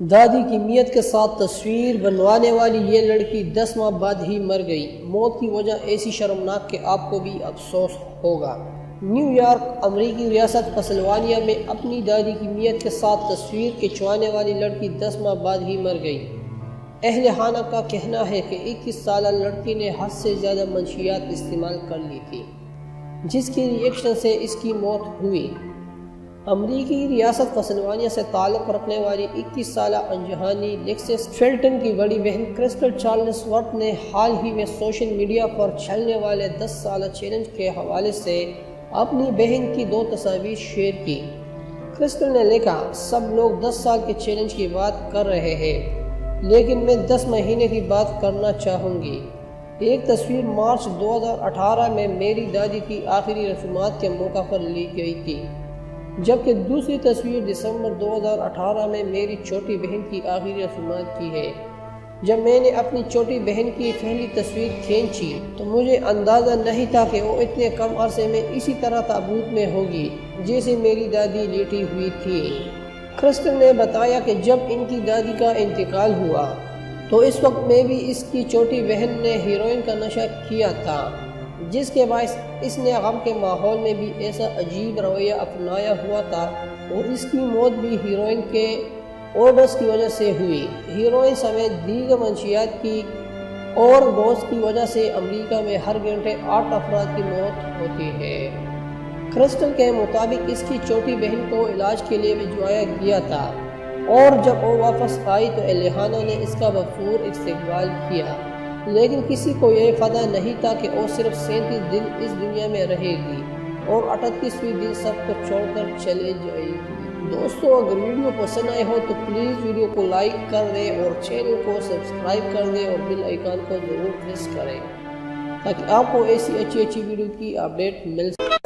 دادی کی میت کے ساتھ تصویر بنوانے والی یہ لڑکی 10 ماہ بعد ہی مر گئی۔ موت کی وجہ ایسی شرمناک کہ آپ کو بھی افسوس ہوگا۔ نیو یارک، امریکی ریاست پنسلوانیا میں اپنی دادی کی میت کے ساتھ تصویر کھنچوانے والی لڑکی 10 ماہ بعد ہی مر گئی۔ اہل خانہ کا کہنا ہے کہ 21 سالہ لڑکی نے حد سے زیادہ منشیات استعمال کر لی تھی، جس کی ری ایکشن سے اس کی موت ہوئی۔ امریکی ریاست پنسلوانیا سے تعلق رکھنے والی 21 سالہ انجہانی لیکسس فلٹن کی بڑی بہن کرسٹل چارلس ورتھ نے حال ہی میں سوشل میڈیا پر چلنے والے 10 سالہ چیلنج کے حوالے سے اپنی بہن کی 2 تصاویر شیئر کی۔ کرسٹل نے لکھا، سب لوگ 10 سال کے چیلنج کی بات کر رہے ہیں، لیکن میں 10 مہینے کی بات کرنا چاہوں گی۔ ایک تصویر مارچ 2018 میں میری دادی کی آخری رسومات کے موقع پر لی گئی تھی، جبکہ دوسری تصویر دسمبر 2018 میں میری چھوٹی بہن کی آخری رسومات کی ہے۔ جب میں نے اپنی چھوٹی بہن کی پہلی تصویر کھینچی تو مجھے اندازہ نہیں تھا کہ وہ اتنے کم عرصے میں اسی طرح تابوت میں ہوگی جیسے میری دادی لیٹی ہوئی تھی۔ کرسٹل نے بتایا کہ جب ان کی دادی کا انتقال ہوا تو اس وقت میں بھی اس کی چھوٹی بہن نے ہیروئن کا نشہ کیا تھا، جس کے باعث اس نے غم کے ماحول میں بھی ایسا عجیب رویہ اپنایا ہوا تھا، اور اس کی موت بھی ہیروئن کے اوورڈوز کی وجہ سے ہوئی۔ ہیروئن سمیت دیگر منشیات کی اوورڈوز کی وجہ سے امریکہ میں ہر گھنٹے 8 افراد کی موت ہوتی ہے۔ کرسٹل کے مطابق اس کی چھوٹی بہن کو علاج کے لیے بھجوایا گیا تھا، اور جب وہ واپس آئی تو اہل خانہ نے اس کا بھرپور استقبال کیا، لیکن کسی کو یہ پتہ نہیں تھا کہ وہ صرف 37 دن اس دنیا میں رہے گی اور 38ویں دن سب کو چھوڑ کر چلے جائے گی۔ دوستو، اگر ویڈیو پسند آئے ہو تو پلیز ویڈیو کو لائک کر دیں اور چینل کو سبسکرائب کر دیں اور بیل آئیکن کو ضرور پریس کریں تاکہ آپ کو ایسی اچھی ویڈیو کی اپڈیٹ مل سکے۔